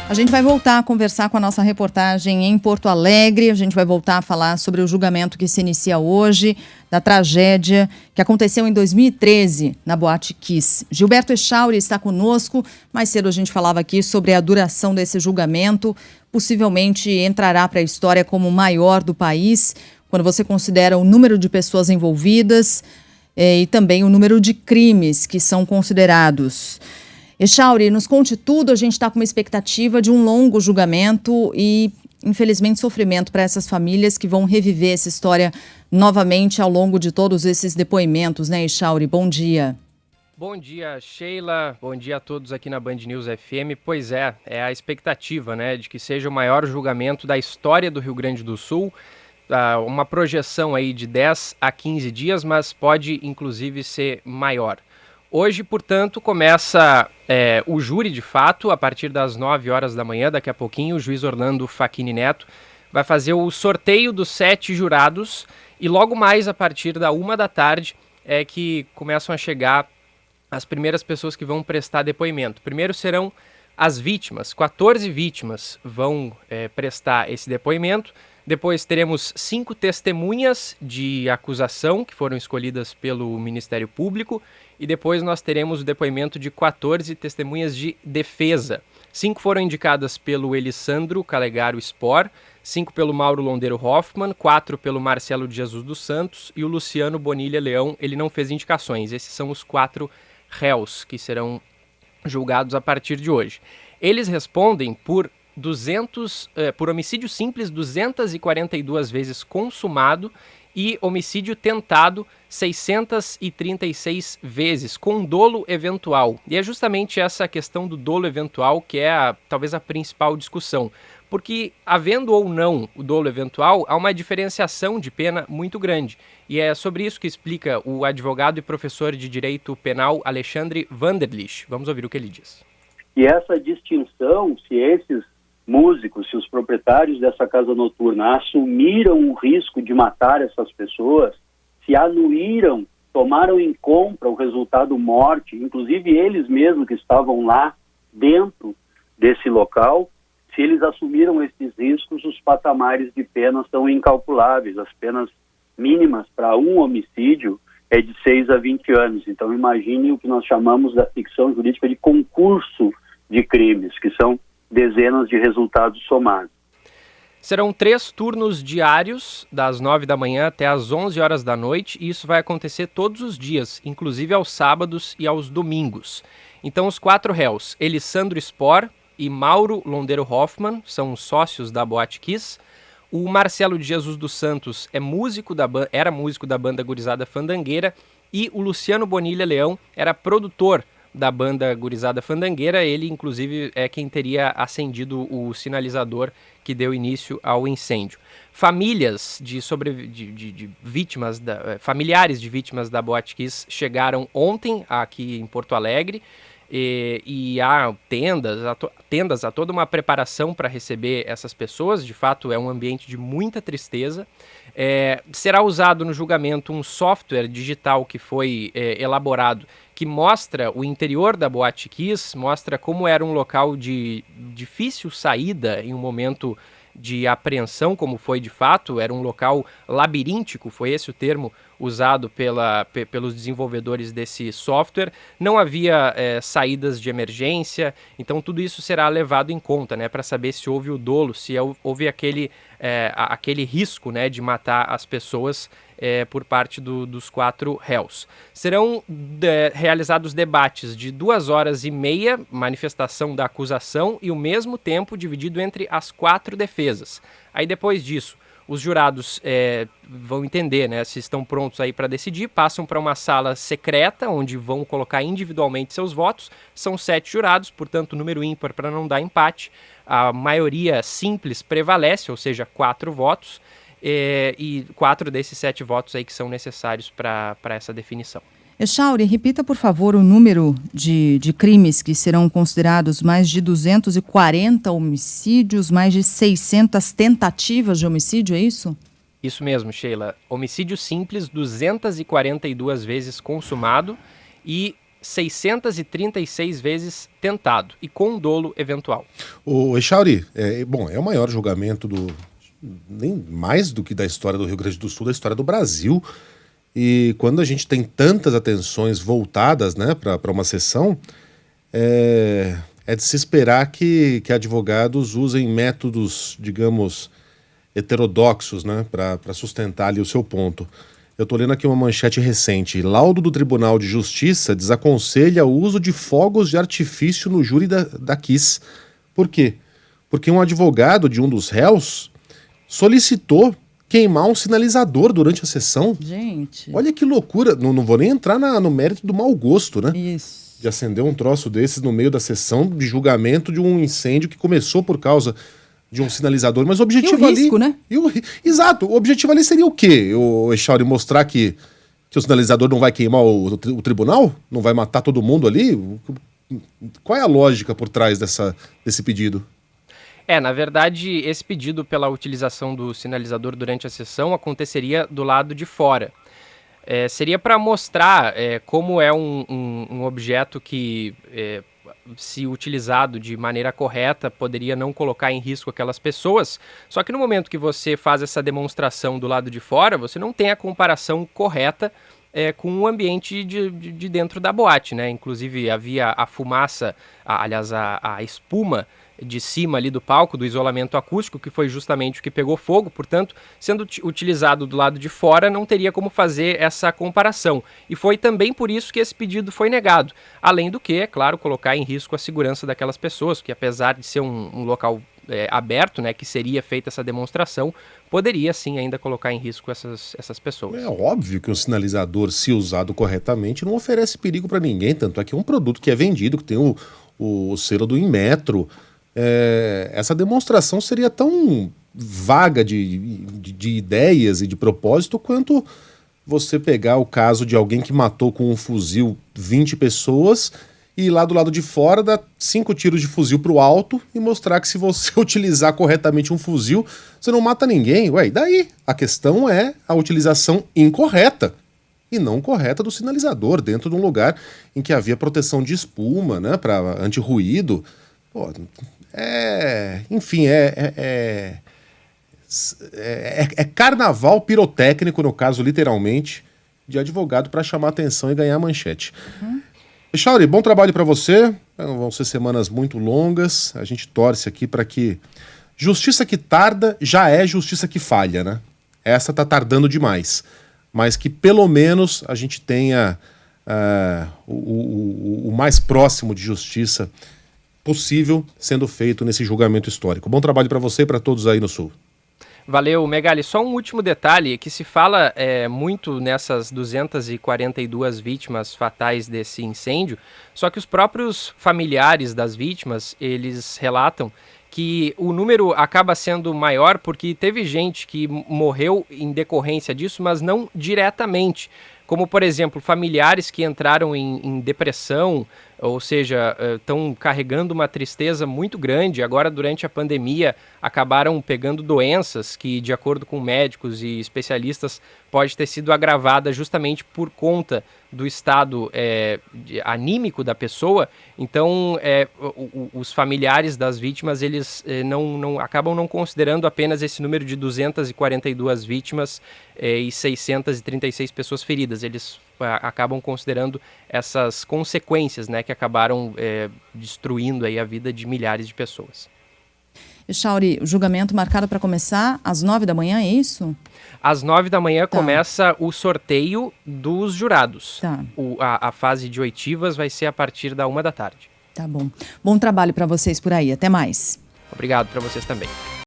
A gente vai voltar a conversar com a nossa reportagem em Porto Alegre. A gente vai voltar a falar sobre o julgamento que se inicia hoje, da tragédia que aconteceu em 2013 na Boate Kiss. Gilberto Echauri está conosco. Mais cedo a gente falava aqui sobre a duração desse julgamento. Possivelmente entrará para a história como o maior do país, quando você considera o número de pessoas envolvidas e também o número de crimes que são considerados. Echauri, nos conte tudo. A gente está com uma expectativa de um longo julgamento e, infelizmente, sofrimento para essas famílias que vão reviver essa história novamente ao longo de todos esses depoimentos, né, Echauri? Bom dia. Bom dia, Sheila. Bom dia a todos aqui na Band News FM. Pois é a expectativa, né, de que seja o maior julgamento da história do Rio Grande do Sul. Uma projeção aí de 10 a 15 dias, mas pode, inclusive, ser maior. Hoje, portanto, começa o júri de fato, a partir das 9 horas da manhã. Daqui a pouquinho, o juiz Orlando Facchini Neto vai fazer o sorteio dos 7 jurados e logo mais, a partir da 1 da tarde, é que começam a chegar as primeiras pessoas que vão prestar depoimento. Primeiro serão as vítimas. 14 vítimas vão prestar esse depoimento. Depois teremos 5 testemunhas de acusação que foram escolhidas pelo Ministério Público. E depois nós teremos o depoimento de 14 testemunhas de defesa. 5 foram indicadas pelo Elisandro Calegaro Spor, 5 pelo Mauro Londeiro Hoffmann, 4 pelo Marcelo de Jesus dos Santos e o Luciano Bonilha Leão, ele não fez indicações. Esses são os 4 réus que serão julgados a partir de hoje. Eles respondem por homicídio simples 242 vezes consumado e homicídio tentado 636 vezes, com dolo eventual. E é justamente essa questão do dolo eventual que é talvez a principal discussão. Porque, havendo ou não o dolo eventual, há uma diferenciação de pena muito grande. E é sobre isso que explica o advogado e professor de Direito Penal Alexandre Vanderlich. Vamos ouvir o que ele diz. E essa distinção, se esses músicos, se os proprietários dessa casa noturna assumiram o risco de matar essas pessoas, se anuíram, tomaram em compra o resultado morte, inclusive eles mesmos que estavam lá dentro desse local, se eles assumiram esses riscos, os patamares de pena são incalculáveis. As penas mínimas para um homicídio é de 6 a 20 anos. Então imagine o que nós chamamos da ficção jurídica de concurso de crimes, que são dezenas de resultados somados. Serão 3 turnos diários, das 9 da manhã até as 11 horas da noite, e isso vai acontecer todos os dias, inclusive aos sábados e aos domingos. Então os 4 réus, Elisandro Spor e Mauro Londeiro Hoffmann, são sócios da Boate Kiss. O Marcelo de Jesus dos Santos era músico da banda Gurizada Fandangueira, e o Luciano Bonilha Leão era produtor da banda Gurizada Fandangueira. Ele, inclusive, é quem teria acendido o sinalizador que deu início ao incêndio. Famílias familiares de vítimas da Boate Kiss chegaram ontem aqui em Porto Alegre e há tendas, há toda uma preparação para receber essas pessoas. De fato, é um ambiente de muita tristeza. Será usado no julgamento um software digital que foi elaborado, que mostra o interior da Boate Kiss, mostra como era um local de difícil saída em um momento de apreensão, como foi de fato. Era um local labiríntico, foi esse o termo usado pelos desenvolvedores desse software. Não havia saídas de emergência, então tudo isso será levado em conta, né, para saber se houve o dolo, se houve aquele risco, né, de matar as pessoas por parte dos 4 réus. Serão realizados debates de 2 horas e meia, manifestação da acusação, e o mesmo tempo dividido entre as 4 defesas. Aí depois disso, os jurados vão entender, né, se estão prontos aí para decidir, passam para uma sala secreta, onde vão colocar individualmente seus votos. São 7 jurados, portanto, número ímpar para não dar empate. A maioria simples prevalece, ou seja, 4 votos, e 4 desses 7 votos aí que são necessários para essa definição. Echauri, repita, por favor, o número de crimes que serão considerados: mais de 240 homicídios, mais de 600 tentativas de homicídio, é isso? Isso mesmo, Sheila. Homicídio simples, 242 vezes consumado, e 636 vezes tentado e com dolo eventual. O Echauri, é o maior julgamento nem mais do que da história do Rio Grande do Sul, da história do Brasil. E quando a gente tem tantas atenções voltadas, né, para uma sessão, é de se esperar que advogados usem métodos, digamos, heterodoxos, né, para sustentar ali o seu ponto. Eu estou lendo aqui uma manchete recente. Laudo do Tribunal de Justiça desaconselha o uso de fogos de artifício no júri da Kiss. Por quê? Porque um advogado de um dos réus solicitou queimar um sinalizador durante a sessão. Gente. Olha que loucura. Não vou nem entrar no mérito do mau gosto, né? Isso. De acender um troço desses no meio da sessão de julgamento de um incêndio que começou por causa de um sinalizador. Mas o objetivo ali... risco, né? Exato. O objetivo ali seria o quê? O Echauri mostrar que o sinalizador não vai queimar o tribunal? Não vai matar todo mundo ali? Qual é a lógica por trás desse pedido? Na verdade, esse pedido pela utilização do sinalizador durante a sessão aconteceria do lado de fora. Seria para mostrar como é um objeto que, se utilizado de maneira correta, poderia não colocar em risco aquelas pessoas. Só que no momento que você faz essa demonstração do lado de fora, você não tem a comparação correta com o ambiente de dentro da boate, né? Inclusive havia a fumaça, a espuma de cima ali do palco, do isolamento acústico, que foi justamente o que pegou fogo. Portanto, sendo utilizado do lado de fora, não teria como fazer essa comparação. E foi também por isso que esse pedido foi negado. Além do que, é claro, colocar em risco a segurança daquelas pessoas, que apesar de ser um local aberto, né, que seria feita essa demonstração, poderia sim ainda colocar em risco essas pessoas. É óbvio que um sinalizador, se usado corretamente, não oferece perigo para ninguém, tanto é que é um produto que é vendido, que tem o selo do Inmetro. Essa demonstração seria tão vaga de ideias e de propósito quanto você pegar o caso de alguém que matou com um fuzil 20 pessoas e ir lá do lado de fora dar 5 tiros de fuzil pro alto e mostrar que se você utilizar corretamente um fuzil, você não mata ninguém. E daí? A questão é a utilização incorreta e não correta do sinalizador dentro de um lugar em que havia proteção de espuma, né, para anti-ruído. Enfim, é carnaval pirotécnico, no caso, literalmente, de advogado para chamar atenção e ganhar manchete. Echauri, bom trabalho para você. Vão ser semanas muito longas. A gente torce aqui para que justiça que tarda já é justiça que falha, né? Essa tá tardando demais. Mas que pelo menos a gente tenha o mais próximo de justiça possível sendo feito nesse julgamento histórico. Bom trabalho para você e para todos aí no Sul. Valeu, Megali. Só um último detalhe, que se fala muito nessas 242 vítimas fatais desse incêndio, só que os próprios familiares das vítimas, eles relatam que o número acaba sendo maior porque teve gente que morreu em decorrência disso, mas não diretamente. Como, por exemplo, familiares que entraram em depressão, ou seja, estão carregando uma tristeza muito grande. Agora, durante a pandemia, acabaram pegando doenças que, de acordo com médicos e especialistas, pode ter sido agravada justamente por conta do estado anímico da pessoa. Então, os familiares das vítimas, eles acabam não considerando apenas esse número de 242 vítimas e 636 pessoas feridas. Eles acabam considerando essas consequências, né, que acabaram destruindo aí a vida de milhares de pessoas. Echauri, o julgamento marcado para começar às 9 da manhã, é isso? Às 9 da manhã começa o sorteio dos jurados. Tá. A fase de oitivas vai ser a partir da 1 da tarde. Tá bom. Bom trabalho para vocês por aí. Até mais. Obrigado para vocês também.